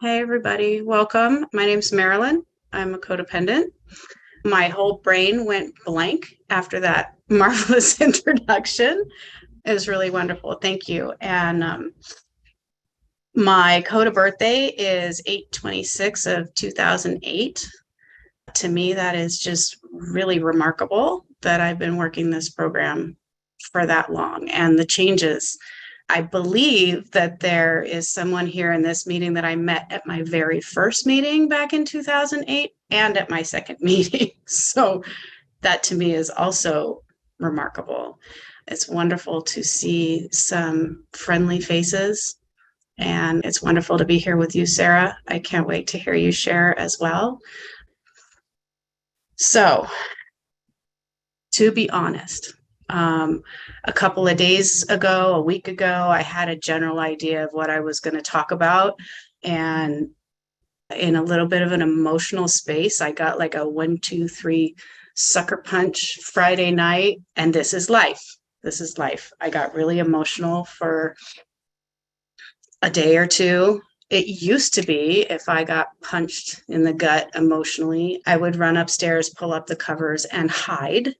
Hey, everybody. Welcome. My name's Marilyn. I'm a codependent. My whole brain went blank after that marvelous introduction. It was really wonderful. Thank you. And my coda birthday is 8/26 of 2008. To me, that is just really remarkable that I've been working this program for that long and the changes. I believe that there is someone here in this meeting that I met at my very first meeting back in 2008 and at my second meeting. So that to me is also remarkable. It's wonderful to see some friendly faces, and it's wonderful to be here with you, Sarah. I can't wait to hear you share as well. So, to be honest, a couple of days ago, a week ago, I had a general idea of what I was going to talk about. And in a little bit of an emotional space, I got like a 1, 2, 3 sucker punch Friday night. And this is life. This is life. I got really emotional for a day or two. It used to be if I got punched in the gut emotionally, I would run upstairs, pull up the covers, and hide,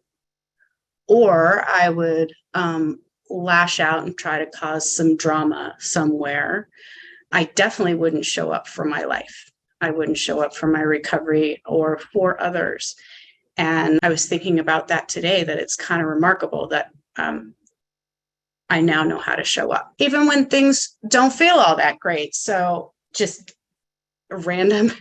or I would lash out and try to cause some drama somewhere. I definitely wouldn't show up for my life. I wouldn't show up for my recovery or for others. And I was thinking about that today, that it's kind of remarkable that I now know how to show up, even when things don't feel all that great. So just random,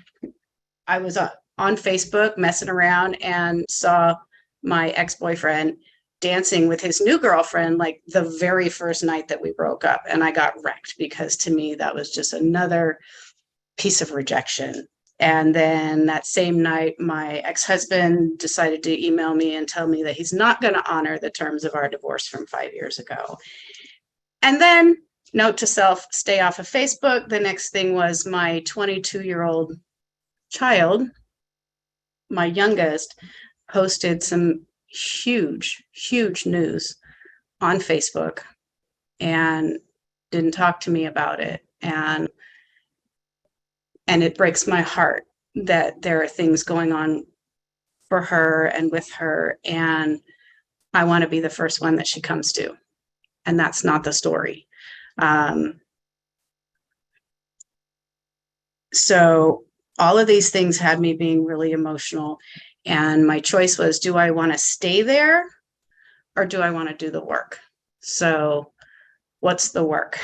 I was on Facebook messing around and saw my ex-boyfriend dancing with his new girlfriend like the very first night that we broke up. And I got wrecked because to me, that was just another piece of rejection. And then that same night, my ex-husband decided to email me and tell me that he's not going to honor the terms of our divorce from 5 years ago. And then, note to self, stay off of Facebook. The next thing was my 22-year-old child, my youngest, posted some huge news on Facebook and didn't talk to me about it. And it breaks my heart that there are things going on for her and with her. And I want to be the first one that she comes to. And that's not the story. So all of these things had me being really emotional. And my choice was, do I want to stay there or do I want to do the work? So what's the work?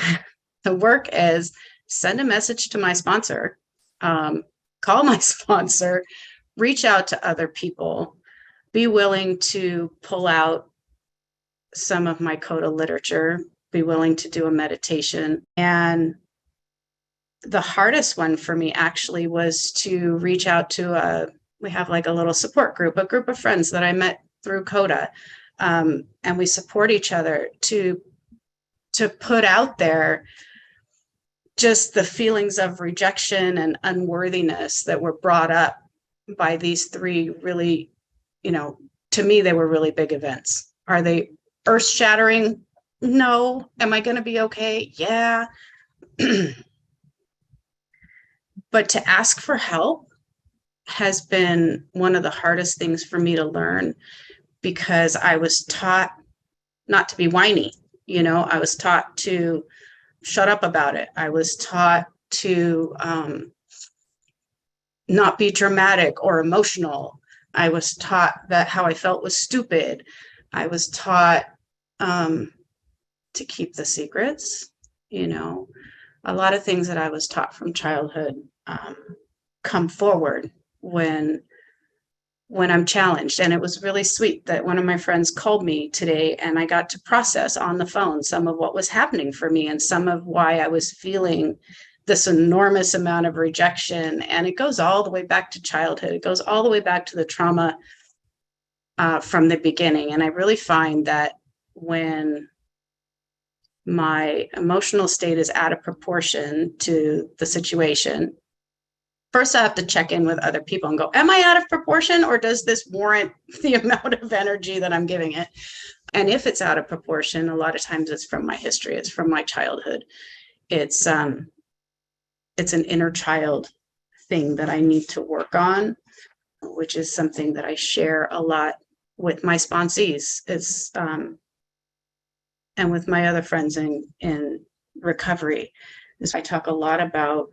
The work is send a message to my sponsor, call my sponsor, reach out to other people, be willing to pull out some of my coda literature, be willing to do a meditation. And the hardest one for me actually was to reach out to we have like a little support group, a group of friends that I met through coda. And we support each other to put out there just the feelings of rejection and unworthiness that were brought up by these three really, to me, they were really big events. Are they earth shattering? No. Am I going to be okay? Yeah. But to ask for help has been one of the hardest things for me to learn, because I was taught not to be whiny. I was taught to shut up about it. I was taught to not be dramatic or emotional. I was taught that how I felt was stupid. I was taught to keep the secrets. A lot of things that I was taught from childhood come forward when I'm challenged. And it was really sweet that one of my friends called me today and I got to process on the phone some of what was happening for me and some of why I was feeling this enormous amount of rejection. And it goes all the way back to childhood. It goes all the way back to the trauma from the beginning. And I really find that when my emotional state is out of proportion to the situation, first I have to check in with other people and go, am I out of proportion, or does this warrant the amount of energy that I'm giving it? And if it's out of proportion, a lot of times it's from my history. It's from my childhood. It's it's an inner child thing that I need to work on, which is something that I share a lot with my sponsees and with my other friends in recovery. Is I talk a lot about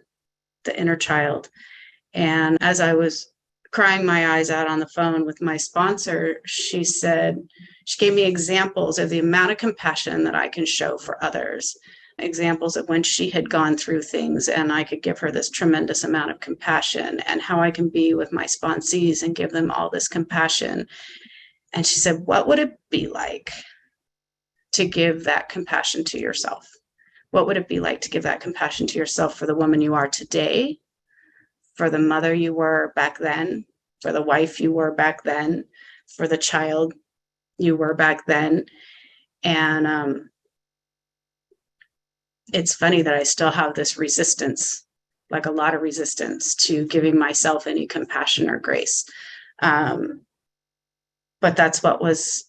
the inner child. And as I was crying my eyes out on the phone with my sponsor, she gave me examples of the amount of compassion that I can show for others, examples of when she had gone through things and I could give her this tremendous amount of compassion, and how I can be with my sponsees and give them all this compassion. And she said, what would it be like to give that compassion to yourself? What would it be like to give that compassion to yourself for the woman you are today, for the mother you were back then, for the wife you were back then, for the child you were back then? And it's funny that I still have this resistance, like a lot of resistance to giving myself any compassion or grace. But that's what was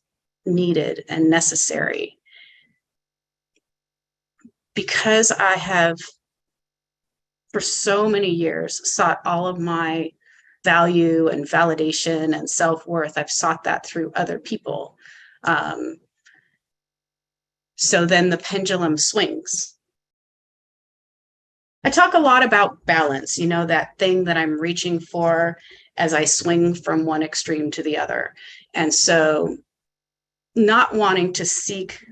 needed and necessary. Because I have, for so many years, sought all of my value and validation and self-worth. I've sought that through other people. So then the pendulum swings. I talk a lot about balance, that thing that I'm reaching for as I swing from one extreme to the other. And so not wanting to seek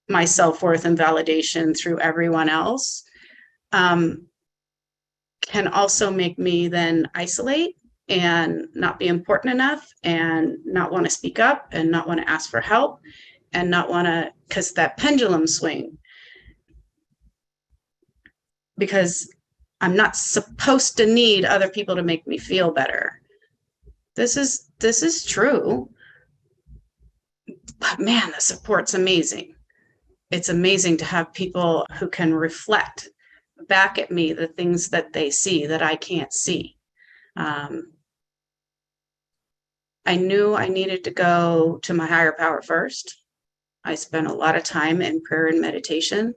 my self-worth and validation through everyone else can also make me then isolate and not be important enough and not want to speak up and not want to ask for help and not want to, because that pendulum swing, because I'm not supposed to need other people to make me feel better. This is true. But man, the support's amazing. It's amazing to have people who can reflect back at me the things that they see that I can't see. I knew I needed to go to my higher power first. I spent a lot of time in prayer and meditation.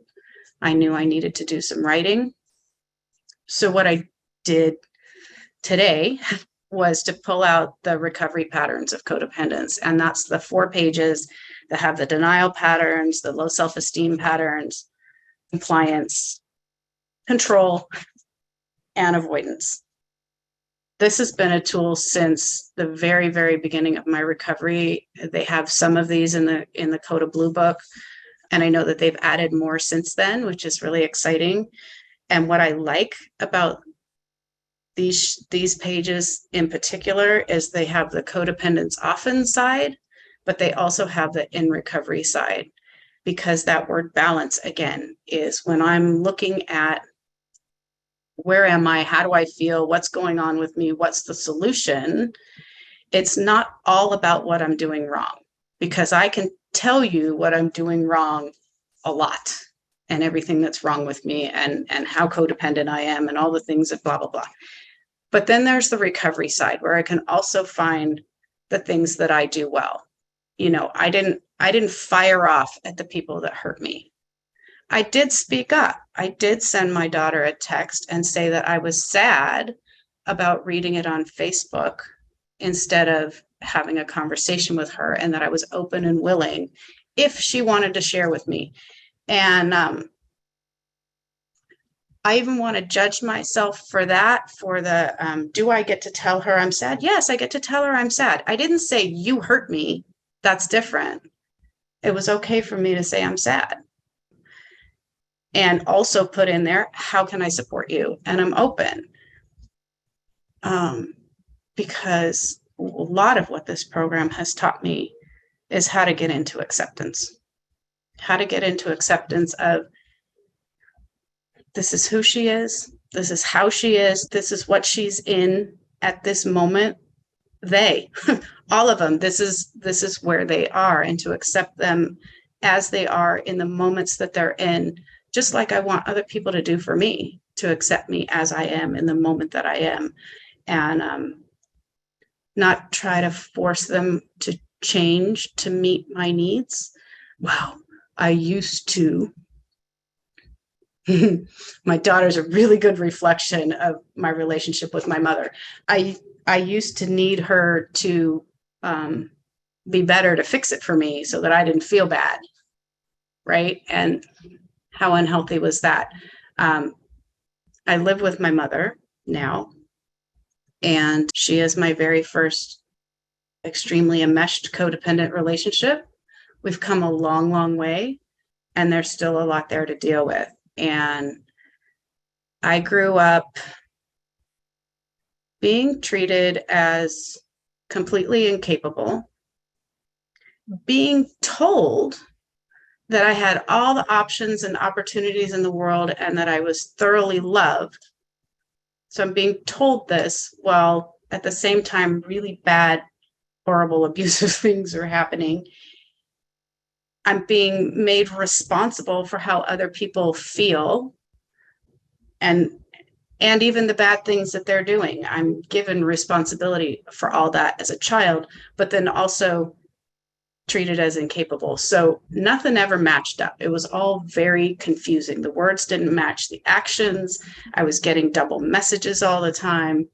I knew I needed to do some writing. So what I did today was to pull out the recovery patterns of codependence. And that's the 4 pages that have the denial patterns, the low self-esteem patterns, compliance, control, and avoidance. This has been a tool since the very, very beginning of my recovery. They have some of these in the Coda Blue Book, and I know that they've added more since then, which is really exciting. And what I like about these pages in particular is they have the codependence often side, but they also have the in recovery side, because that word balance, again, is when I'm looking at where am I, how do I feel, what's going on with me, what's the solution, it's not all about what I'm doing wrong, because I can tell you what I'm doing wrong a lot and everything that's wrong with me and how codependent I am and all the things that blah, blah, blah. But then there's the recovery side where I can also find the things that I do well. I didn't fire off at the people that hurt me. I did speak up. I did send my daughter a text and say that I was sad about reading it on Facebook instead of having a conversation with her, and that I was open and willing if she wanted to share with me. And I even want to judge myself for that, for the, do I get to tell her I'm sad? Yes, I get to tell her I'm sad. I didn't say you hurt me. That's different. It was okay for me to say I'm sad. And also put in there, how can I support you? And I'm open. Because a lot of what this program has taught me is how to get into acceptance. How to get into acceptance of, this is who she is, this is how she is, this is what she's in at this moment. They, all of them, this is where they are, and to accept them as they are in the moments that they're in, just like I want other people to do for me, to accept me as I am in the moment that I am, and not try to force them to change to meet my needs. Wow, I used to My daughter's a really good reflection of my relationship with my mother. I used to need her to be better to fix it for me so that I didn't feel bad, right? And how unhealthy was that? Um, I live with my mother now, and she is my very first extremely enmeshed codependent relationship. We've come a long, long way, and there's still a lot there to deal with. And I grew up being treated as completely incapable, being told that I had all the options and opportunities in the world and that I was thoroughly loved. So I'm being told this while at the same time, really bad, horrible, abusive things are happening. I'm being made responsible for how other people feel and even the bad things that they're doing. I'm given responsibility for all that as a child, but then also treated as incapable. So nothing ever matched up. It was all very confusing. The words didn't match the actions. I was getting double messages all the time.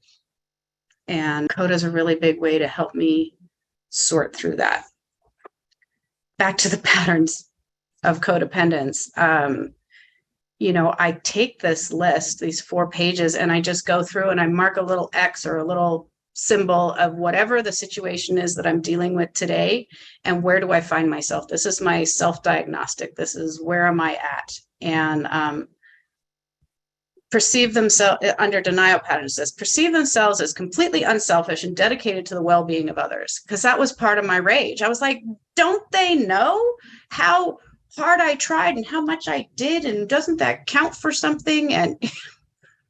And CODA is a really big way to help me sort through that. Back to the patterns of codependence. I take this list, these 4 pages, and I just go through and I mark a little X or a little symbol of whatever the situation is that I'm dealing with today. And where do I find myself? This is my self-diagnostic. This is where am I at? And perceive themselves under denial patterns says perceive themselves as completely unselfish and dedicated to the well-being of others. Because that was part of my rage. I was like, don't they know how hard I tried and how much I did? And doesn't that count for something? And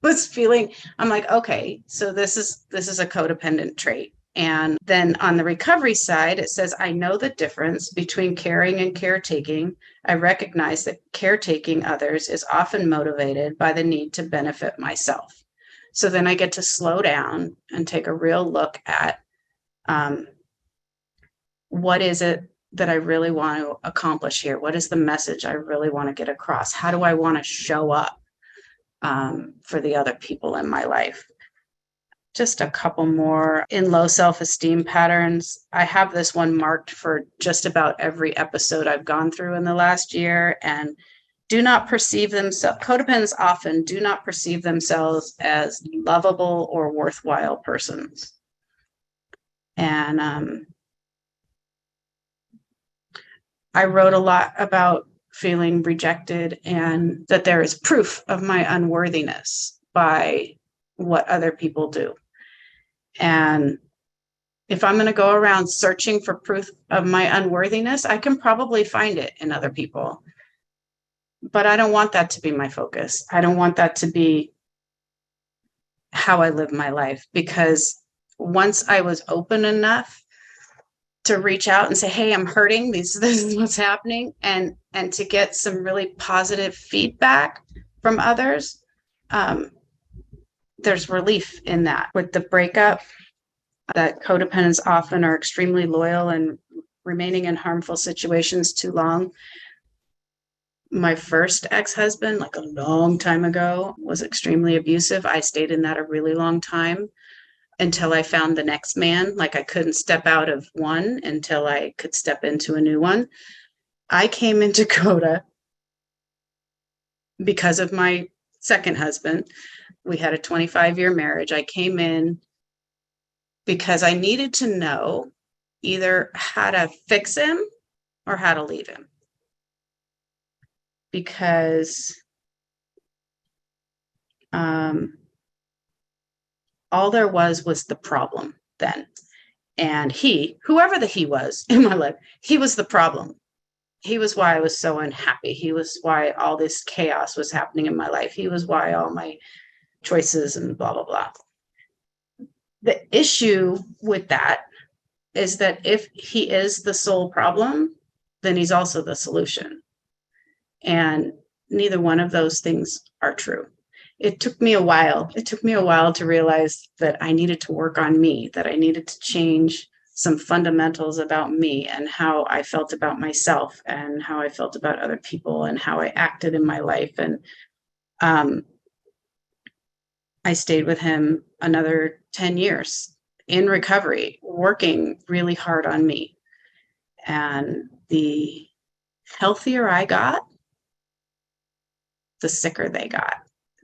was feeling, I'm like, okay, so this is a codependent trait. And then on the recovery side, it says, I know the difference between caring and caretaking. I recognize that caretaking others is often motivated by the need to benefit myself. So then I get to slow down and take a real look at what is it that I really want to accomplish here? What is the message I really want to get across? How do I want to show up for the other people in my life? Just a couple more. In low self-esteem patterns, I have this one marked for just about every episode I've gone through in the last year. And do not perceive themselves, codependents often do not perceive themselves as lovable or worthwhile persons. And I wrote a lot about feeling rejected and that there is proof of my unworthiness by what other people do. And if I'm going to go around searching for proof of my unworthiness, I can probably find it in other people. But I don't want that to be my focus. I don't want that to be how I live my life, because once I was open enough to reach out and say, hey, I'm hurting, this is what's happening, and to get some really positive feedback from others, there's relief in that. With the breakup, that codependents often are extremely loyal and remaining in harmful situations too long. My first ex-husband, like a long time ago, was extremely abusive. I stayed in that a really long time until I found the next man. Like I couldn't step out of one until I could step into a new one. I came into CODA because of my second husband. We had a 25-year marriage. I came in because I needed to know either how to fix him or how to leave him. Because all there was the problem then. And whoever the he was in my life, he was the problem. He was why I was so unhappy. He was why all this chaos was happening in my life. He was why all my choices and blah, blah, blah. The issue with that is that if he is the sole problem, then he's also the solution. And neither one of those things are true. It took me a while. It took me a while to realize that I needed to work on me, that I needed to change some fundamentals about me and how I felt about myself and how I felt about other people and how I acted in my life. And I stayed with him another 10 years in recovery, working really hard on me. And the healthier I got, the sicker they got.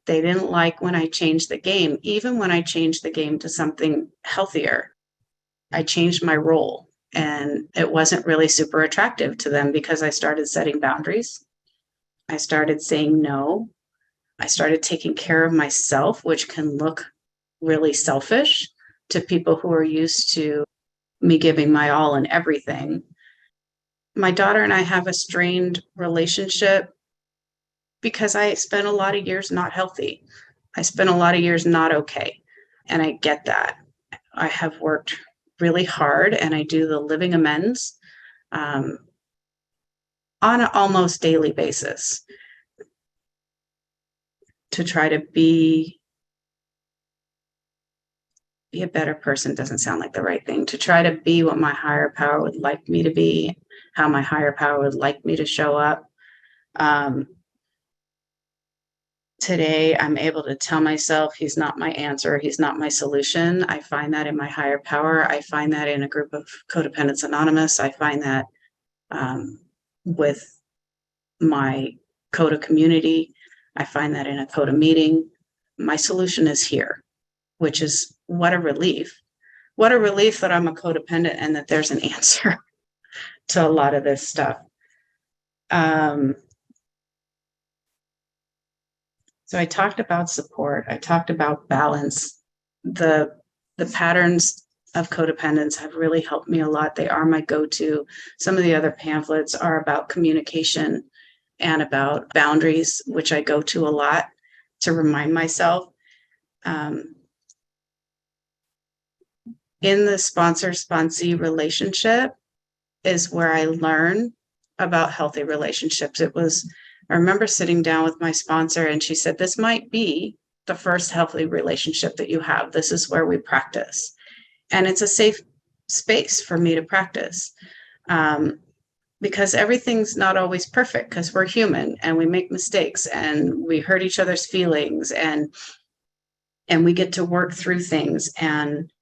They didn't like when I changed the game. Even when I changed the game to something healthier, I changed my role. And it wasn't really super attractive to them because I started setting boundaries. I started saying no. I started taking care of myself, which can look really selfish to people who are used to me giving my all and everything. My daughter and I have a strained relationship because I spent a lot of years not healthy. I spent a lot of years not okay. And I get that. I have worked really hard and I do the living amends on an almost daily basis to try to be a better person. Doesn't sound like the right thing. To try to be what my higher power would like me to be, how my higher power would like me to show up. Today, I'm able to tell myself he's not my answer. He's not my solution. I find that in my higher power. I find that in a group of Codependents Anonymous. I find that with my CODA community. I find that in a CODA meeting. My solution is here, which is what a relief. What a relief that I'm a codependent and that there's an answer to a lot of this stuff. So I talked about support. I talked about balance. The patterns of codependence have really helped me a lot. They are my go-to. Some of the other pamphlets are about communication and about boundaries, which I go to a lot to remind myself. In the sponsor-sponsee relationship is where I learn about healthy relationships. I remember sitting down with my sponsor and she said, this might be the first healthy relationship that you have. This is where we practice. And it's a safe space for me to practice because everything's not always perfect because we're human and we make mistakes and we hurt each other's feelings and we get to work through things. And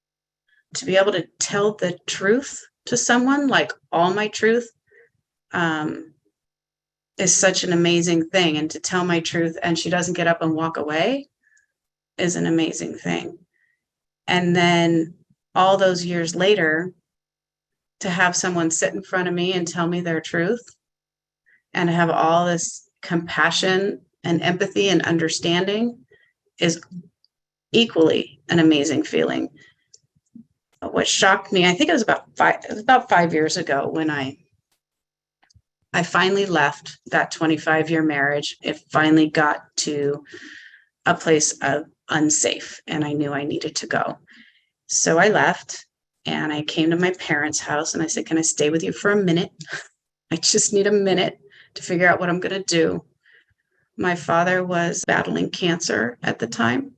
to be able to tell the truth to someone, like all my truth, is such an amazing thing. And to tell my truth and she doesn't get up and walk away is an amazing thing. And then all those years later, to have someone sit in front of me and tell me their truth and have all this compassion and empathy and understanding is equally an amazing feeling. What shocked me, I think it was about 5 years ago when I finally left that 25-year marriage. It finally got to a place of unsafe and I knew I needed to go. So I left and I came to my parents' house and I said, can I stay with you for a minute? I just need a minute to figure out what I'm going to do. My father was battling cancer at the time.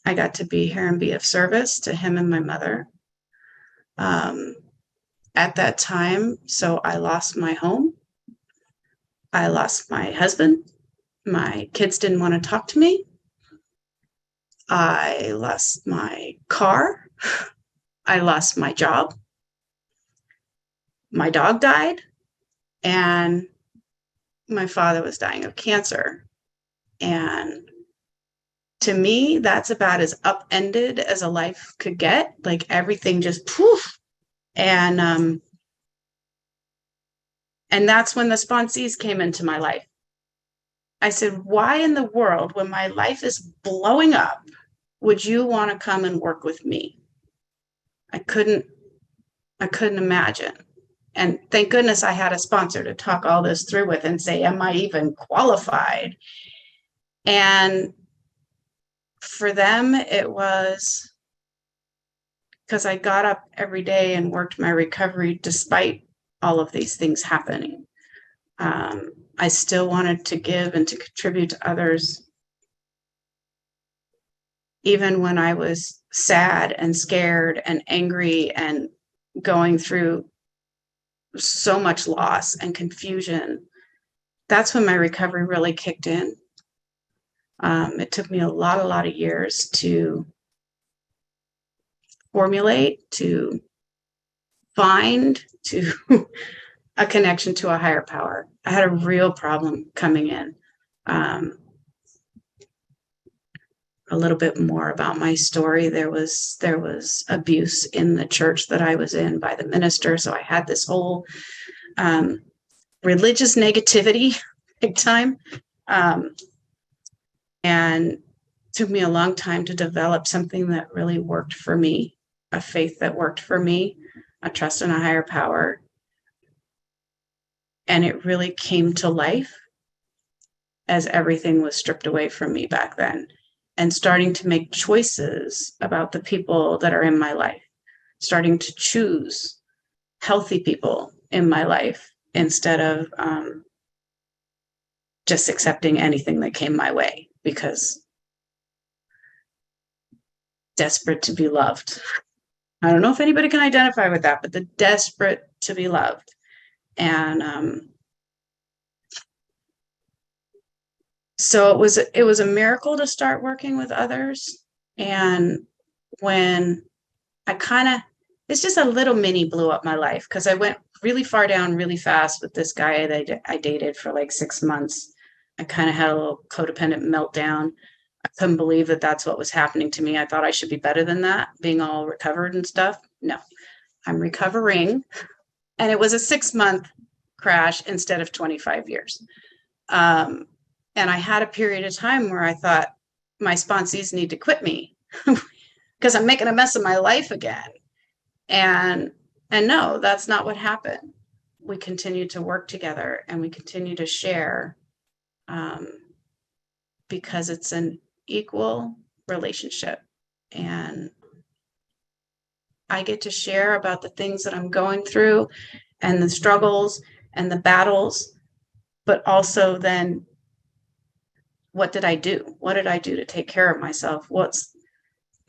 I got to be here and be of service to him and my mother. At that time, so I lost my home. I lost my husband. My kids didn't want to talk to me. I lost my car. I lost my job. My dog died. And my father was dying of cancer. And to me, that's about as upended as a life could get. Like everything just poof. And that's when the sponsees came into my life. I said, why in the world, when my life is blowing up, would you want to come and work with me? I couldn't imagine. And thank goodness I had a sponsor to talk all this through with and say, am I even qualified? And for them, it was because I got up every day and worked my recovery despite all of these things happening. I still wanted to give and to contribute to others. Even when I was sad and scared and angry and going through so much loss and confusion, that's when my recovery really kicked in. It took me a lot of years to formulate, to find, to a connection to a higher power. I had a real problem coming in. A little bit more about my story. There was abuse in the church that I was in by the minister, so I had this whole religious negativity big time, and it took me a long time to develop something that really worked for me, a faith that worked for me, a trust in a higher power, and it really came to life as everything was stripped away from me back then, and starting to make choices about the people that are in my life, starting to choose healthy people in my life instead of just accepting anything that came my way, because desperate to be loved. I don't know if anybody can identify with that, but the desperate to be loved. And so it was a miracle to start working with others. And when it's just a little mini blew up my life, because I went really far down really fast with this guy that I dated for like 6 months. I kind of had a little codependent meltdown. I couldn't believe that that's what was happening to me. I thought I should be better than that, being all recovered and stuff. No, I'm recovering. And it was a 6-month crash instead of 25 years. And I had a period of time where I thought my sponsees need to quit me because I'm making a mess of my life again. And no, that's not what happened. We continued to work together and we continue to share, because it's an equal relationship. And I get to share about the things that I'm going through and the struggles and the battles, but also then, what did I do? What did I do to take care of myself?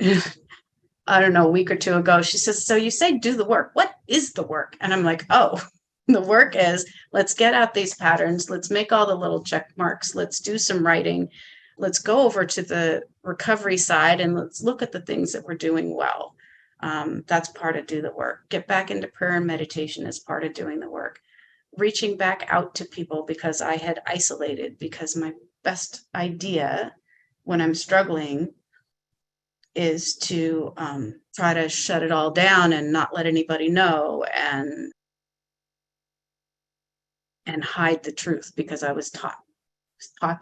I don't know, a week or two ago, she says, so you say do the work. What is the work? And I'm like, oh, the work is, let's get out these patterns. Let's make all the little check marks. Let's do some writing. Let's go over to the recovery side and let's look at the things that we're doing well. That's part of do the work. Get back into prayer and meditation is part of doing the work. Reaching back out to people because I had isolated, because my best idea when I'm struggling is to try to shut it all down and not let anybody know, and hide the truth, because I was taught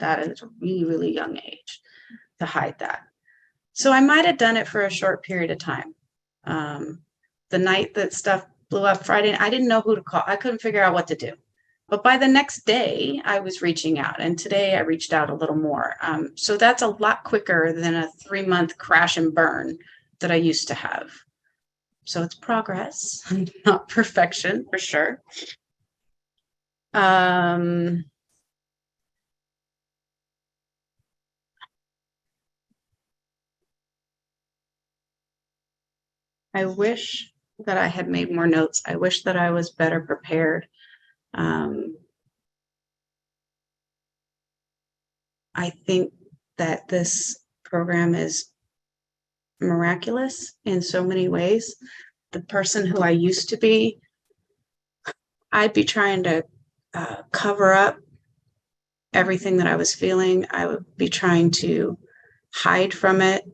that at a really young age to hide that. So I might have done it for a short period of time. The night that stuff blew up Friday, I didn't know who to call. I couldn't figure out what to do. But by the next day, I was reaching out. And today I reached out a little more. So that's a lot quicker than a 3-month crash and burn that I used to have. So it's progress, not perfection, for sure. I wish that I had made more notes. I wish that I was better prepared. I think that this program is miraculous in so many ways. The person who I used to be, I'd be trying to cover up everything that I was feeling. I would be trying to hide from it.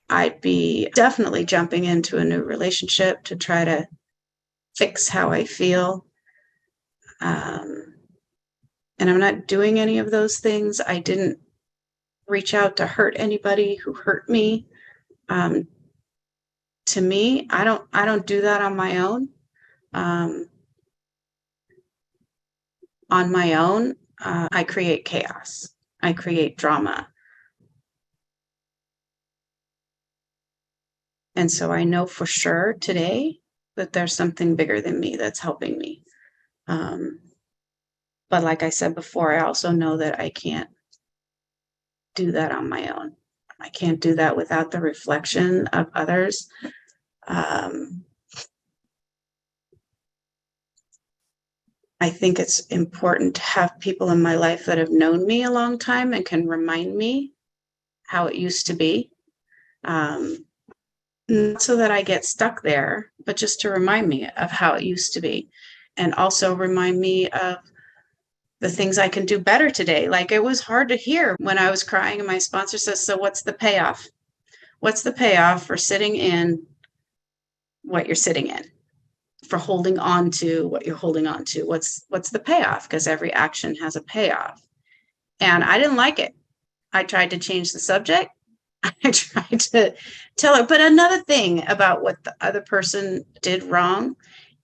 I'd be definitely jumping into a new relationship to try to fix how I feel. And I'm not doing any of those things. I didn't reach out to hurt anybody who hurt me. To me, I don't do that on my own. On my own, I create chaos. I create drama. And so I know for sure today that there's something bigger than me that's helping me. But like I said before, I also know that I can't do that on my own. I can't do that without the reflection of others. I think it's important to have people in my life that have known me a long time and can remind me how it used to be. Not so that I get stuck there, but just to remind me of how it used to be. And also remind me of the things I can do better today. Like, it was hard to hear when I was crying and my sponsor says, "So what's the payoff? What's the payoff for sitting in what you're sitting in? For holding on to what you're holding on to? What's the payoff? Because every action has a payoff." And I didn't like it. I tried to change the subject. I tried to tell her, but another thing about what the other person did wrong.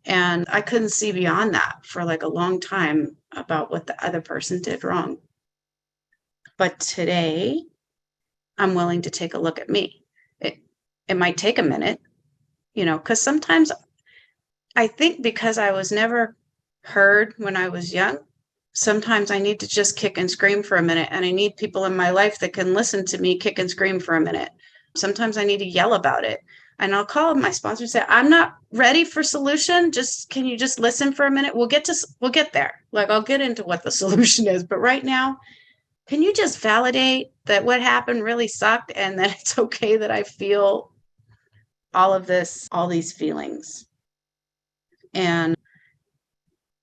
And I couldn't see beyond that for like a long time about what the other person did wrong. But today, I'm willing to take a look at me. It might take a minute, because sometimes I think because I was never heard when I was young, sometimes I need to just kick and scream for a minute. And I need people in my life that can listen to me kick and scream for a minute. Sometimes I need to yell about it. And I'll call my sponsor and say, "I'm not ready for solution. Can you just listen for a minute? We'll get there. Like, I'll get into what the solution is. But right now, can you just validate that what happened really sucked and that it's okay that I feel all these feelings?" And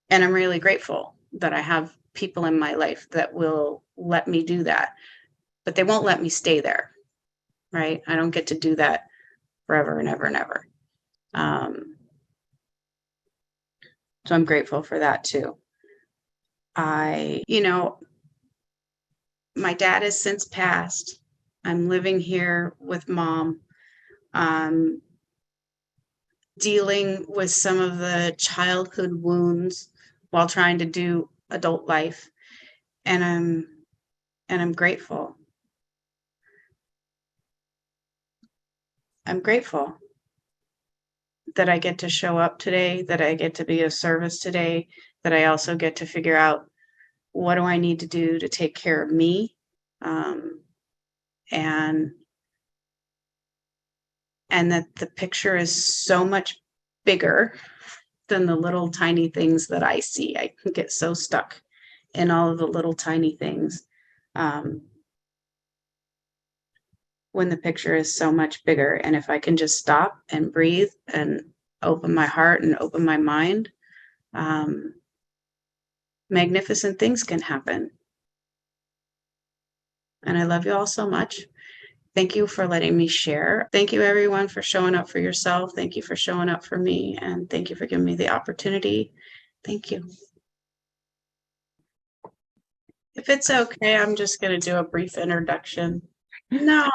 I'm really grateful that I have people in my life that will let me do that, but they won't let me stay there, right? I don't get to do that forever and ever and ever. So I'm grateful for that too. My dad has since passed. I'm living here with Mom. Dealing with some of the childhood wounds while trying to do adult life. And I'm grateful. I'm grateful that I get to show up today, that I get to be of service today, that I also get to figure out what do I need to do to take care of me. And that the picture is so much bigger than the little tiny things that I see. I can get so stuck in all of the little tiny things. When the picture is so much bigger. And if I can just stop and breathe and open my heart and open my mind, magnificent things can happen. And I love you all so much. Thank you for letting me share. Thank you, everyone, for showing up for yourself. Thank you for showing up for me. And thank you for giving me the opportunity. Thank you. If it's okay, I'm just going to do a brief introduction. No,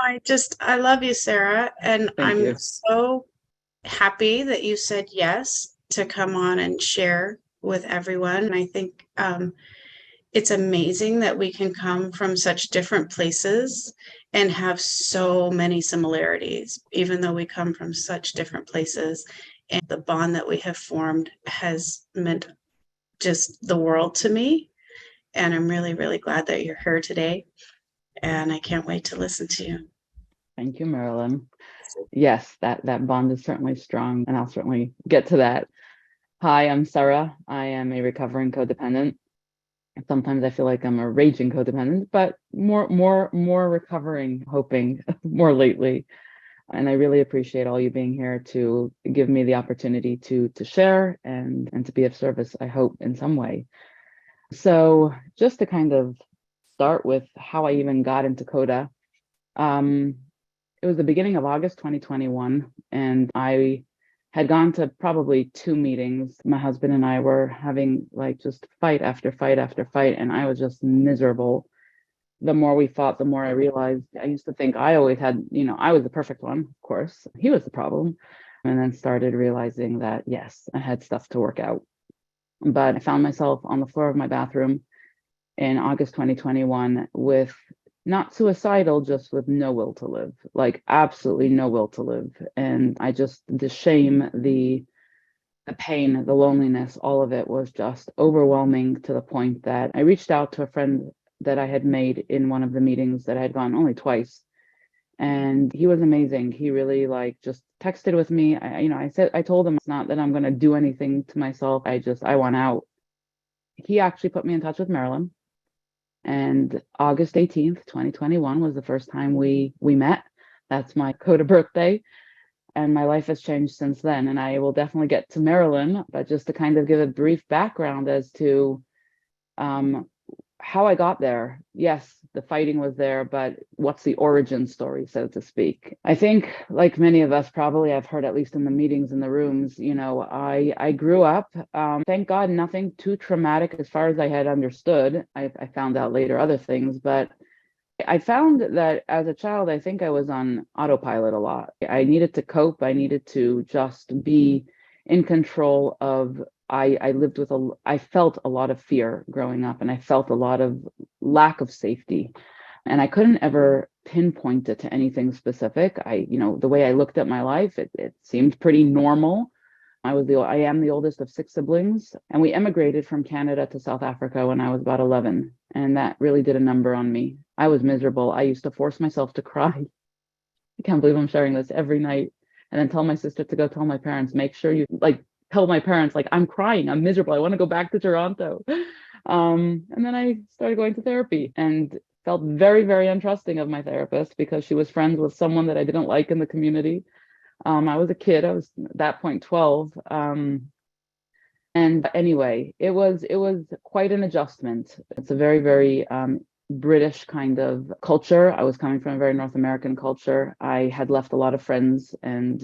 I love you, Sarah. And I'm so happy that you said yes to come on and share with everyone. And I think it's amazing that we can come from such different places and have so many similarities, even though we come from such different places. And the bond that we have formed has meant just the world to me. And I'm really, really glad that you're here today. And I can't wait to listen to you. Thank you, Marilyn. Yes, that bond is certainly strong, and I'll certainly get to that. Hi, I'm Sarah. I am a recovering codependent. Sometimes I feel like I'm a raging codependent, but more recovering, hoping more lately. And I really appreciate all you being here to give me the opportunity to share and to be of service, I hope, in some way. So just to kind of start with how I even got into CODA. It was the beginning of August 2021, and I had gone to probably 2 meetings. My husband and I were having like just fight after fight after fight, and I was just miserable. The more we fought, the more I realized I used to think I always had, I was the perfect one, of course. He was the problem. And then started realizing that, yes, I had stuff to work out. But I found myself on the floor of my bathroom in August 2021 with not suicidal, just with no will to live, like absolutely no will to live. And the shame, the pain, the loneliness, all of it was just overwhelming to the point that I reached out to a friend that I had made in one of the meetings that I had gone only twice. And he was amazing. He really just texted with me. I told him it's not that I'm going to do anything to myself. I want out. He actually put me in touch with Marilyn. And August 18th, 2021 was the first time we met. That's my CODA birthday. And my life has changed since then. And I will definitely get to Marilyn, but just to kind of give a brief background as to how I got there. Yes, the fighting was there, but what's the origin story, so to speak? I think, like many of us, probably I've heard, at least in the meetings, in the rooms, I grew up, thank God, nothing too traumatic as far as I had understood. I found out later other things, but I found that as a child, I think I was on autopilot a lot. I needed to cope. I needed to just be in control of. I lived with I felt a lot of fear growing up, and I felt a lot of lack of safety, and I couldn't ever pinpoint it to anything specific. The way I looked at my life, it seemed pretty normal. I am the oldest of six siblings, and we emigrated from Canada to South Africa when I was about 11, and that really did a number on me. I was miserable. I used to force myself to cry. I can't believe I'm sharing this every night, and then tell my sister to go tell my parents, make sure you tell my parents, I'm crying, I'm miserable, I want to go back to Toronto. And then I started going to therapy and felt very, very untrusting of my therapist because she was friends with someone that I didn't like in the community. I was a kid. I was at that point 12. And anyway, it was quite an adjustment. It's a very, very British kind of culture. I was coming from a very North American culture. I had left a lot of friends, and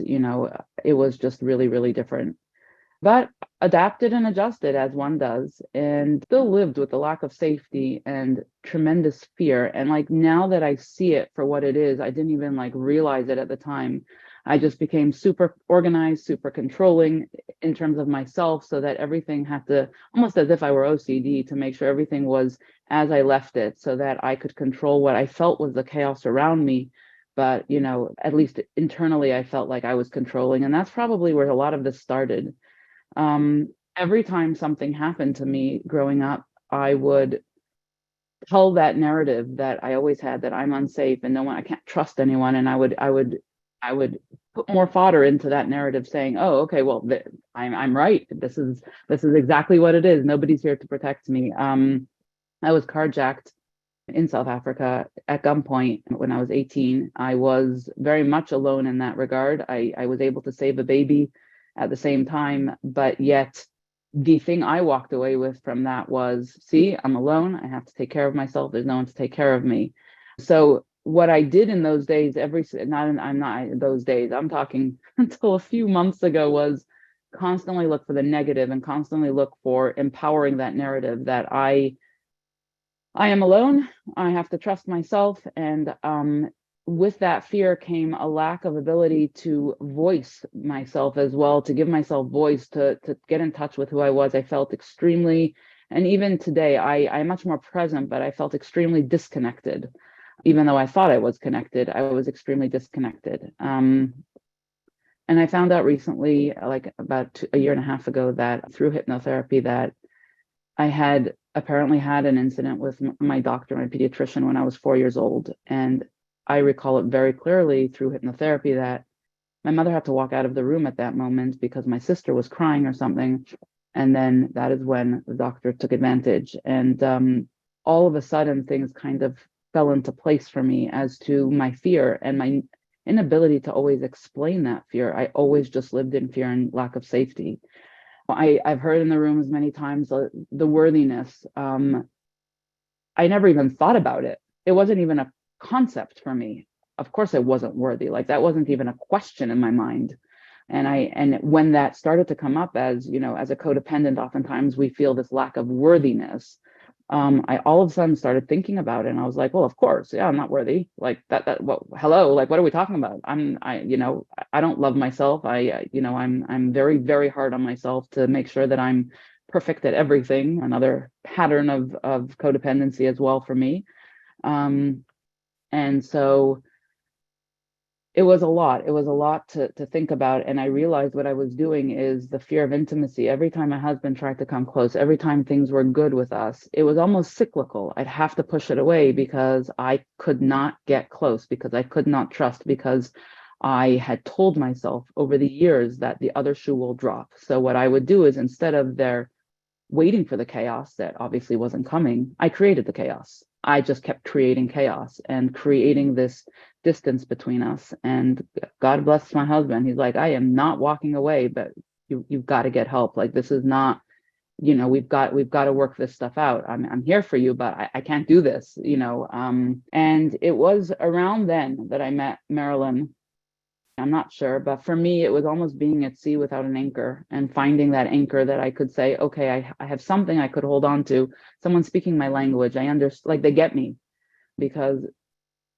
it was just really, really different. But adapted and adjusted as one does, and still lived with the lack of safety and tremendous fear. And now that I see it for what it is, I didn't even realize it at the time. I just became super organized, super controlling in terms of myself, so that everything had to, almost as if I were OCD, to make sure everything was as I left it, so that I could control what I felt was the chaos around me. But, at least internally, I felt like I was controlling. And that's probably where a lot of this started. Every time something happened to me growing up, I would tell that narrative that I always had, that I'm unsafe and I can't trust anyone. And I would put more fodder into that narrative, saying, "Oh, okay, well, I'm right. This is exactly what it is. Nobody's here to protect me." I was carjacked in South Africa at gunpoint when I was 18. I was very much alone in that regard. I was able to save a baby at the same time, but yet the thing I walked away with from that was, see, I'm alone. I have to take care of myself. There's no one to take care of me. So what I did in those days, I'm not in those days, I'm talking until a few months ago, was constantly look for the negative and constantly look for empowering that narrative that I am alone. I have to trust myself. And with that fear came a lack of ability to voice myself as well, to give myself voice, to get in touch with who I was. I felt extremely, and even today, I'm much more present, but I felt extremely disconnected. Even though I thought I was connected, I was extremely disconnected. And I found out recently, about a year and a half ago, that through hypnotherapy, that I had apparently had an incident with my doctor, my pediatrician, when I was 4 years old. And I recall it very clearly through hypnotherapy that my mother had to walk out of the room at that moment because my sister was crying or something. And then that is when the doctor took advantage. And all of a sudden, things kind of fell into place for me as to my fear and my inability to always explain that fear. I always just lived in fear and lack of safety. I've heard in the rooms many times the worthiness. I never even thought about it. It wasn't even a concept for me. Of course, I wasn't worthy. That wasn't even a question in my mind. And when that started to come up, as as a codependent, oftentimes we feel this lack of worthiness. I all of a sudden started thinking about it, and I was like, well, of course, yeah, I'm not worthy. Hello, what are we talking about? I don't love myself. I'm very, very hard on myself to make sure that I'm perfect at everything. Another pattern of codependency as well for me. And so it was a lot. It was a lot to think about. And I realized what I was doing is the fear of intimacy. Every time my husband tried to come close, every time things were good with us, it was almost cyclical. I'd have to push it away because I could not get close, because I could not trust, because I had told myself over the years that the other shoe will drop. So what I would do is, instead of there waiting for the chaos that obviously wasn't coming, I created the chaos. I just kept creating chaos and creating this distance between us. And God bless my husband. He's like, I am not walking away, but you've got to get help. Like, this is not, we've got to work this stuff out. I'm here for you, but I can't do this, and it was around then that I met Marilyn. I'm not sure, but for me, it was almost being at sea without an anchor and finding that anchor that I could say, okay, I have something I could hold on to. Someone speaking my language. I understand, like, they get me, because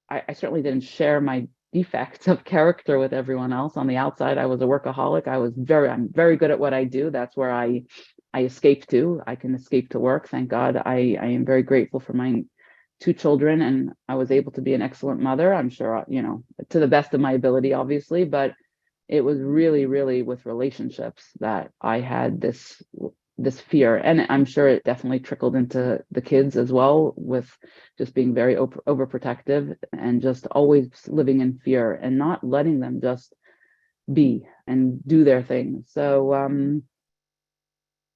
I certainly didn't share my defects of character with everyone else. On the outside, I was a workaholic. I'm very good at what I do. That's where I escape to. I can escape to work. Thank God. I am very grateful for my 2 children, and I was able to be an excellent mother. I'm sure, to the best of my ability, obviously, but it was really, really with relationships that I had this fear. And I'm sure it definitely trickled into the kids as well, with just being very overprotective and just always living in fear and not letting them just be and do their thing. So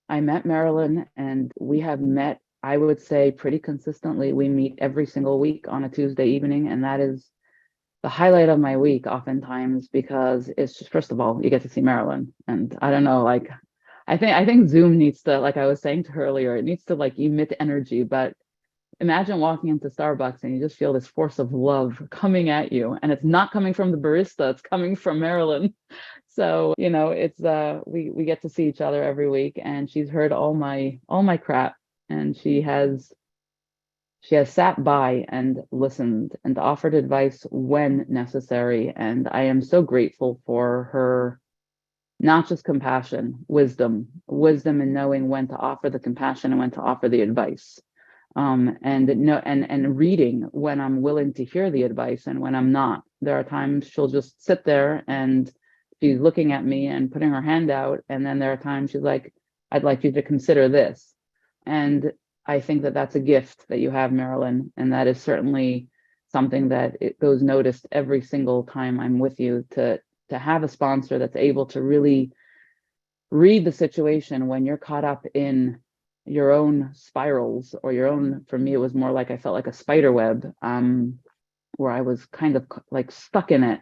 I met Marilyn, and we have met, I would say, pretty consistently. We meet every single week on a Tuesday evening, and that is the highlight of my week oftentimes, because it's just, first of all, you get to see Marilyn. And I don't know, like, I think Zoom needs to, like I was saying to her earlier, it needs to like emit energy. But imagine walking into Starbucks and you just feel this force of love coming at you, and it's not coming from the barista, it's coming from Marilyn. So, it's we get to see each other every week, and she's heard all my crap, and she has sat by and listened and offered advice when necessary. And I am so grateful for her, not just compassion, wisdom in knowing when to offer the compassion and when to offer the advice. And reading when I'm willing to hear the advice and when I'm not. There are times she'll just sit there and she's looking at me and putting her hand out, and then there are times she's like, I'd like you to consider this. And I think that that's a gift that you have, Marilyn, and that is certainly something that it goes noticed every single time I'm with you, to have a sponsor that's able to really read the situation when you're caught up in your own spirals, or your own, for me, it was more like I felt like a spider web, where I was kind of like stuck in it.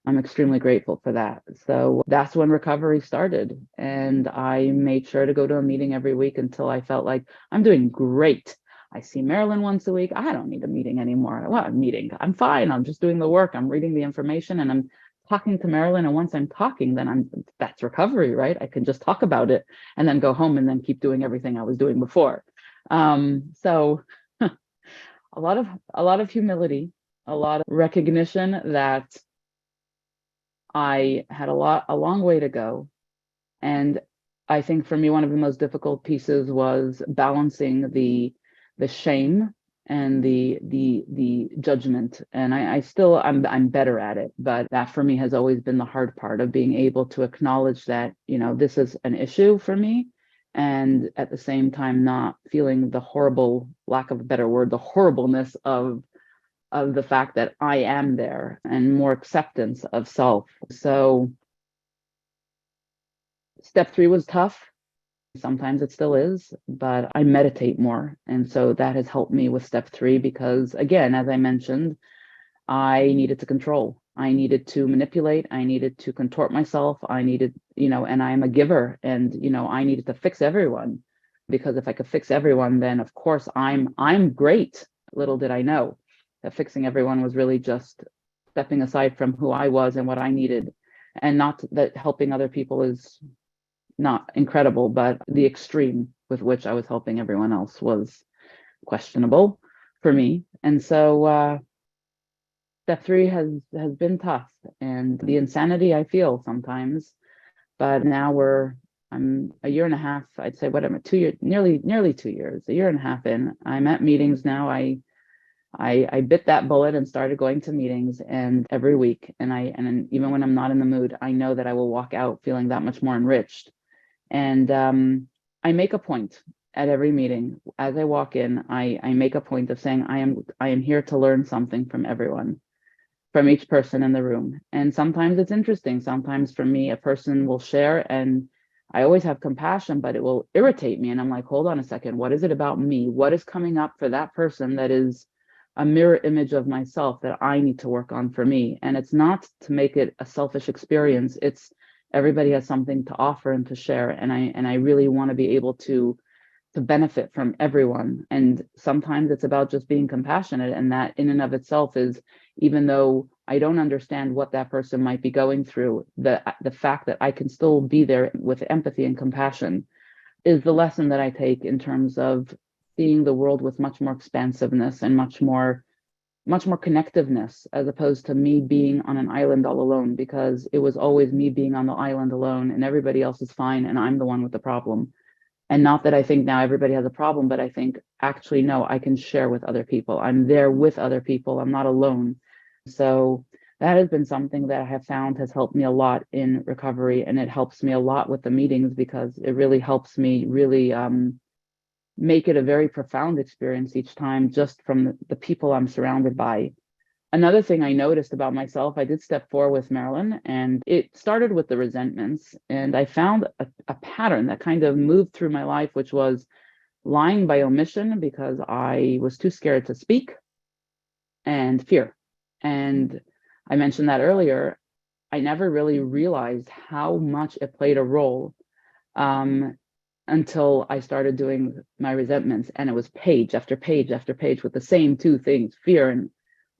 I'm extremely grateful for that. So that's when recovery started. And I made sure to go to a meeting every week until I felt like I'm doing great. I see Marilyn once a week. I don't need a meeting anymore. Well, a meeting, I'm fine. I'm just doing the work. I'm reading the information, and I'm talking to Marilyn. And once I'm talking, then that's recovery, right? I can just talk about it and then go home and then keep doing everything I was doing before. So a lot of humility, a lot of recognition that I had a long way to go. And I think for me, one of the most difficult pieces was balancing the shame and the judgment. And I'm better at it, but that for me has always been the hard part of being able to acknowledge that, this is an issue for me. And at the same time, not feeling the horrible, lack of a better word, the horribleness of the fact that I am there, and more acceptance of self. So step 3 was tough. Sometimes it still is, but I meditate more. And so that has helped me with step 3, because again, as I mentioned, I needed to control. I needed to manipulate. I needed to contort myself. I needed, and I am a giver, and, I needed to fix everyone, because if I could fix everyone, then of course I'm great. Little did I know that fixing everyone was really just stepping aside from who I was and what I needed. And not that helping other people is not incredible, but the extreme with which I was helping everyone else was questionable for me. And so step 3 has been tough, and the insanity I feel sometimes. But now I'm a year and a half, I'd say, whatever, 2 years, nearly 2 years, a year and a half in. I'm at meetings now. I bit that bullet and started going to meetings, and every week, and even when I'm not in the mood, I know that I will walk out feeling that much more enriched. And I make a point at every meeting. As I walk in, I make a point of saying I am here to learn something from everyone, from each person in the room. And sometimes it's interesting. Sometimes for me, a person will share and I always have compassion, but it will irritate me. And I'm like, hold on a second. What is it about me? What is coming up for that person that is a mirror image of myself that I need to work on for me? And it's not to make it a selfish experience. It's everybody has something to offer and to share. And I really want to be able to benefit from everyone. And sometimes it's about just being compassionate. And that in and of itself is, even though I don't understand what that person might be going through, the fact that I can still be there with empathy and compassion is the lesson that I take in terms of seeing the world with much more expansiveness and much more connectiveness, as opposed to me being on an island all alone, because it was always me being on the island alone and everybody else is fine and I'm the one with the problem. And not that I think now everybody has a problem, but I think actually, no, I can share with other people. I'm there with other people. I'm not alone. So that has been something that I have found has helped me a lot in recovery. And it helps me a lot with the meetings, because it really helps me really make it a very profound experience each time, just from the people I'm surrounded by. Another thing I noticed about myself, I did step 4 with Marilyn, and it started with the resentments. And I found a pattern that kind of moved through my life, which was lying by omission because I was too scared to speak, and fear. And I mentioned that earlier. I never really realized how much it played a role until I started doing my resentments. And it was page after page after page with the same two things: fear and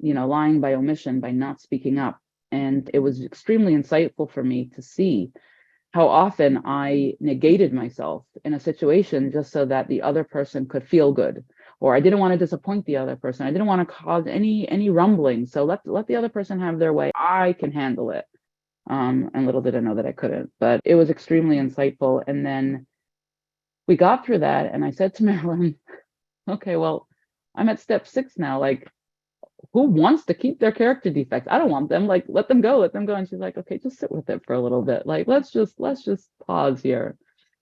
lying by omission, by not speaking up. And it was extremely insightful for me to see how often I negated myself in a situation just so that the other person could feel good, or I didn't want to disappoint the other person. I didn't want to cause any rumbling. So let the other person have their way. I can handle it. And little did I know that I couldn't, but it was extremely insightful. And then we got through that, and I said to Marilyn, okay, well, I'm at step 6 now. Like, who wants to keep their character defects? I don't want them. Like, let them go, let them go. And she's like, okay, just sit with it for a little bit. Like, let's just pause here.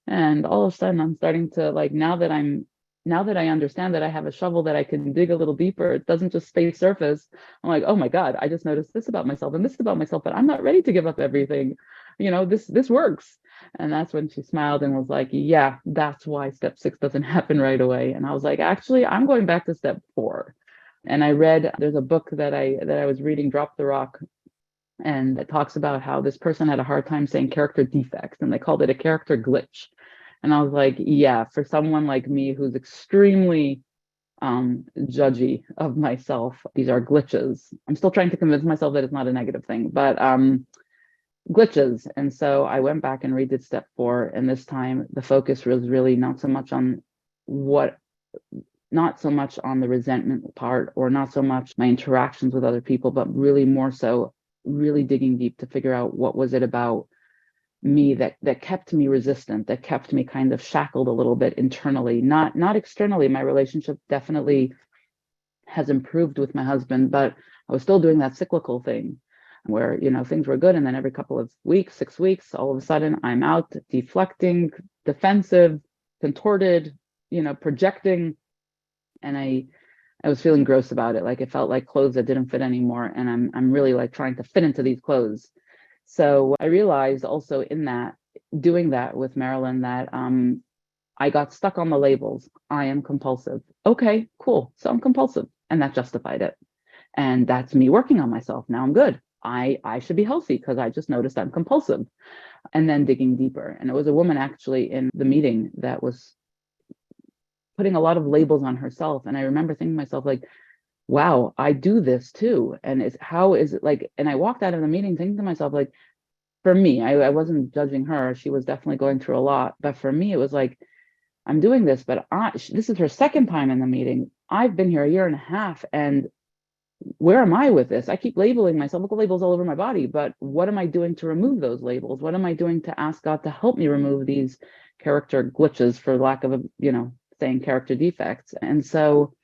And all of a sudden I'm starting to, like, now that I understand that I have a shovel that I can dig a little deeper, it doesn't just stay surface. I'm like, oh my God, I just noticed this about myself and this about myself, but I'm not ready to give up everything. This works. And that's when she smiled and was like, yeah, that's why step 6 doesn't happen right away. And I was like, actually, I'm going back to step 4. And there's a book that I was reading, Drop the Rock, and it talks about how this person had a hard time saying character defects, and they called it a character glitch. And I was like, yeah, for someone like me who's extremely judgy of myself, these are glitches. I'm still trying to convince myself that it's not a negative thing, but glitches. And so I went back and redid step 4, and this time the focus was really not so much on the resentment part, or not so much my interactions with other people, but really more so really digging deep to figure out what was it about me that kept me resistant, that kept me kind of shackled a little bit internally, not externally. My relationship definitely has improved with my husband, but I was still doing that cyclical thing where things were good, and then every couple of weeks, 6 weeks, all of a sudden I'm out deflecting, defensive, contorted, projecting. And I was feeling gross about it. Like, it felt like clothes that didn't fit anymore. And I'm really like trying to fit into these clothes. So I realized also in that, doing that with Marilyn, that I got stuck on the labels. I am compulsive. Okay, cool. So I'm compulsive. And that justified it. And that's me working on myself. Now I'm good. I should be healthy because I just noticed I'm compulsive. And then digging deeper. And it was a woman actually in the meeting that was putting a lot of labels on herself. And I remember thinking to myself, like, wow, I do this too. And how is it like, and I walked out of the meeting thinking to myself, like, for me, I wasn't judging her. She was definitely going through a lot. But for me, it was like, I'm doing this, but this is her second time in the meeting. I've been here a year and a half. And where am I with this? I keep labeling myself. Look at labels all over my body. But what am I doing to remove those labels? What am I doing to ask God to help me remove these character glitches, for lack of saying character defects? And so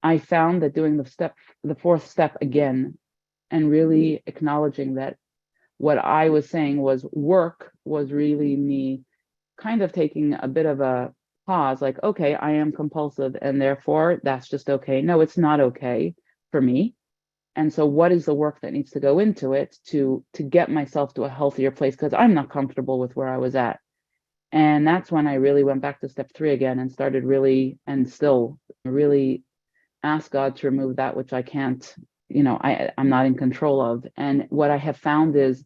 I found that doing the 4th step again, and really acknowledging that what I was saying was work, was really me kind of taking a bit of a pause, like, okay, I am compulsive, and therefore that's just okay. No, it's not okay for me. And so what is the work that needs to go into it to get myself to a healthier place? Because I'm not comfortable with where I was at. And that's when I really went back to step 3 again and started really, and still really ask God to remove that which I can't, I'm not in control of. And what I have found is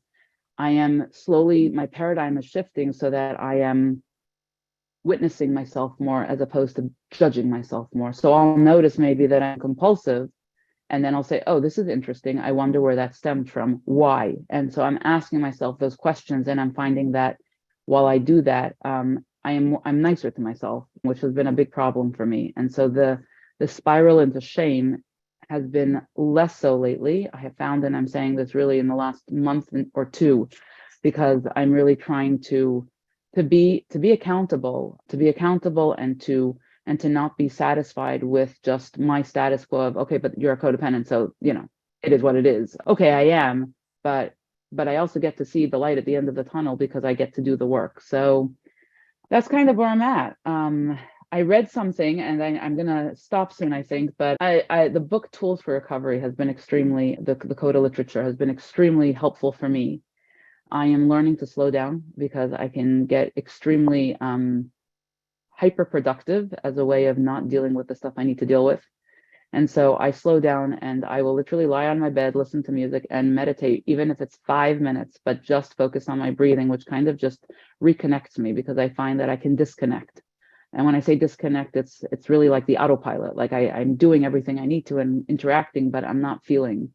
I am slowly, my paradigm is shifting so that I am witnessing myself more as opposed to judging myself more. So I'll notice maybe that I'm compulsive, and then I'll say, oh, this is interesting. I wonder where that stemmed from. Why? And so I'm asking myself those questions, and I'm finding that while I do that, I'm nicer to myself, which has been a big problem for me. And so the spiral into shame has been less so lately. I have found, and I'm saying this really in the last month or two, because I'm really trying to be accountable, and to not be satisfied with just my status quo of, okay, but you're a codependent, so it is what it is. Okay, I am, but I also get to see the light at the end of the tunnel because I get to do the work. So that's kind of where I'm at. I read something, and I'm gonna stop soon, I think, but the book Tools for Recovery has been the Coda literature has been extremely helpful for me. I am learning to slow down because I can get extremely hyper productive as a way of not dealing with the stuff I need to deal with. And so I slow down, and I will literally lie on my bed, listen to music, and meditate, even if it's 5 minutes, but just focus on my breathing, which kind of just reconnects me, because I find that I can disconnect. And when I say disconnect, it's really like the autopilot. Like I'm doing everything I need to and interacting, but I'm not feeling.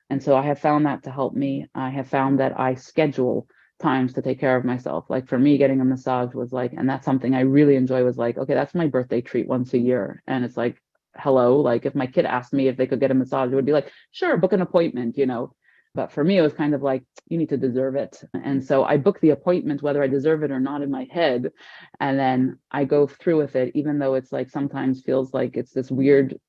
And so I have found that to help me. I have found that I schedule times to take care of myself. Like for me, getting a massage was like, and that's something I really enjoy, was like, okay, that's my birthday treat once a year. And it's like, hello, like if my kid asked me if they could get a massage, it would be like, sure, book an appointment. But for me, it was kind of like, you need to deserve it. And so I book the appointment, whether I deserve it or not, in my head. And then I go through with it, even though it's like sometimes feels like it's this weird,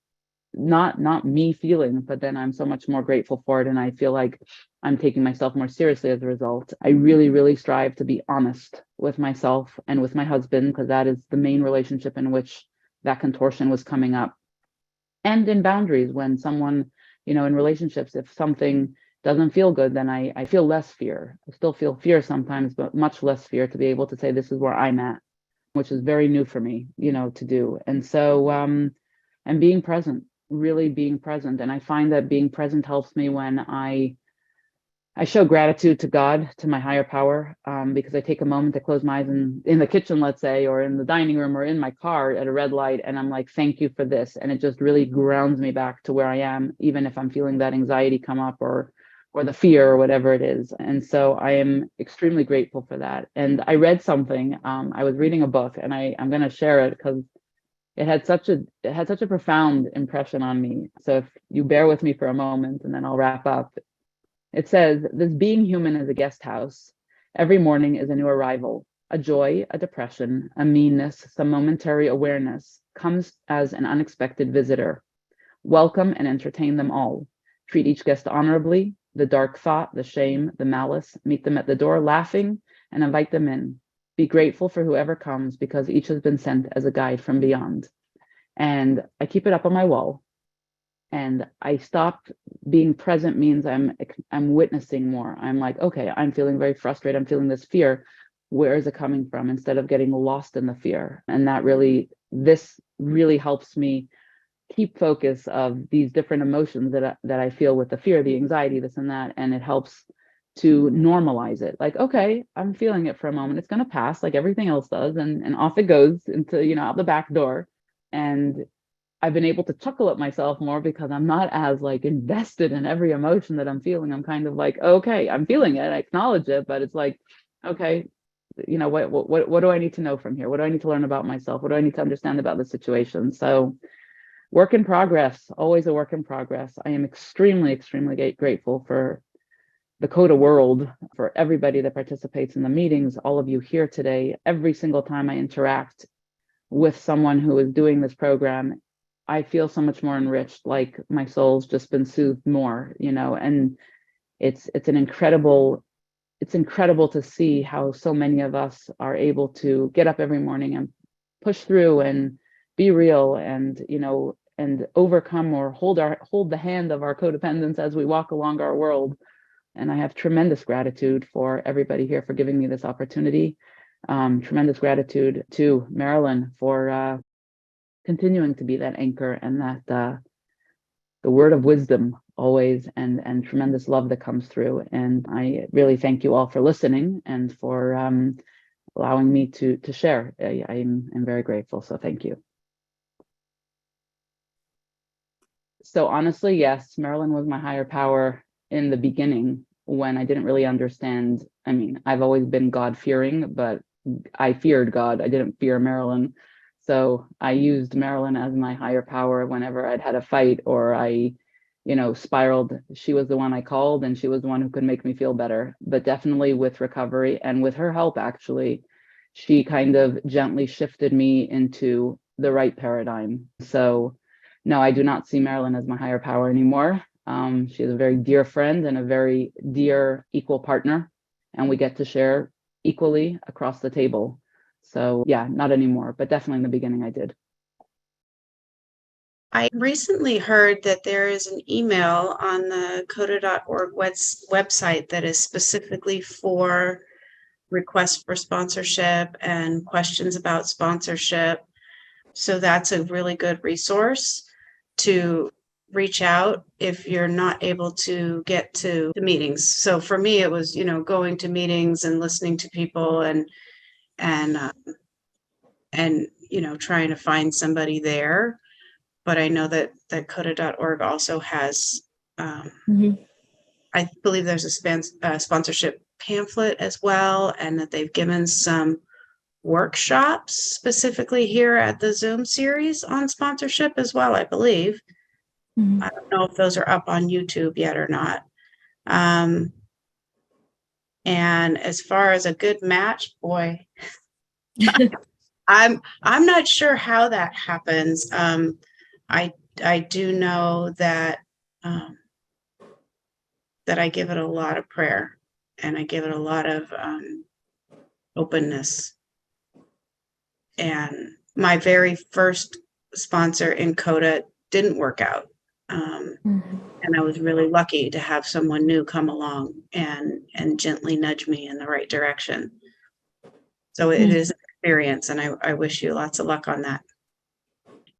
not me feeling, but then I'm so much more grateful for it. And I feel like I'm taking myself more seriously as a result. I really, really strive to be honest with myself and with my husband, because that is the main relationship in which that contortion was coming up. And in boundaries, when someone, in relationships, if something doesn't feel good, then I feel less fear. I still feel fear sometimes, but much less fear to be able to say, this is where I'm at, which is very new for me, to do. And so, and being present, really being present. And I find that being present helps me when I show gratitude to God, to my higher power, because I take a moment to close my eyes in the kitchen, let's say, or in the dining room, or in my car at a red light, and I'm like, thank you for this. And it just really grounds me back to where I am, even if I'm feeling that anxiety come up, or the fear, or whatever it is. And so I am extremely grateful for that. And I read something, I was reading a book, and I'm going to share it because it had such a profound impression on me. So if you bear with me for a moment, and then I'll wrap up. It says, this being human is a guest house. Every morning is a new arrival. A joy, a depression, a meanness, some momentary awareness comes as an unexpected visitor. Welcome and entertain them all. Treat each guest honorably. The dark thought, the shame, the malice, meet them at the door laughing and invite them in. Be grateful for whoever comes, because each has been sent as a guide from beyond. And I keep it up on my wall. And I stopped being present means I'm witnessing more. I'm like, okay, I'm feeling very frustrated. I'm feeling this fear. Where is it coming from? Instead of getting lost in the fear. And this really helps me keep focus of these different emotions that I feel with the fear, the anxiety, this and that. And it helps to normalize it. Like, okay, I'm feeling it for a moment. It's going to pass like everything else does. And off it goes into, out the back door. And I've been able to chuckle at myself more because I'm not as like invested in every emotion that I'm feeling. I'm kind of like, okay, I'm feeling it, I acknowledge it, but it's like, okay, what do I need to know from here? What do I need to learn about myself? What do I need to understand about the situation? So work in progress, always a work in progress. I am extremely, extremely grateful for the Coda world, for everybody that participates in the meetings, all of you here today. Every single time I interact with someone who is doing this program, I feel so much more enriched, like my soul's just been soothed more, and it's incredible to see how so many of us are able to get up every morning and push through and be real, and and overcome, or hold the hand of our codependence as we walk along our world. And I have tremendous gratitude for everybody here for giving me this opportunity. Tremendous gratitude to Marilyn for continuing to be that anchor and that the word of wisdom always, and tremendous love that comes through. And I really thank you all for listening and for allowing me to share. I'm very grateful. So thank you. So honestly, yes, Marilyn was my higher power in the beginning when I didn't really understand. I mean, I've always been God-fearing, but I feared God. I didn't fear Marilyn. So I used Marilyn as my higher power whenever I'd had a fight or I, spiraled. She was the one I called, and she was the one who could make me feel better. But definitely with recovery and with her help, actually, she kind of gently shifted me into the right paradigm. So no, I do not see Marilyn as my higher power anymore. She is a very dear friend and a very dear equal partner, and we get to share equally across the table. So yeah, not anymore, but definitely in the beginning I did. I recently heard that there is an email on the coda.org website that is specifically for requests for sponsorship and questions about sponsorship. So that's a really good resource to reach out if you're not able to get to the meetings. So for me, it was, going to meetings and listening to people and trying to find somebody there. But I know that coda.org also has, I believe there's a sponsorship pamphlet as well, and that they've given some workshops specifically here at the Zoom series on sponsorship as well, I believe. I don't know if those are up on YouTube yet or not. And as far as a good match, boy, I'm not sure how that happens. I do know that that I give it a lot of prayer and I give it a lot of openness. And my very first sponsor in CODA didn't work out. And I was really lucky to have someone new come along and gently nudge me in the right direction. So it is an experience, and I wish you lots of luck on that.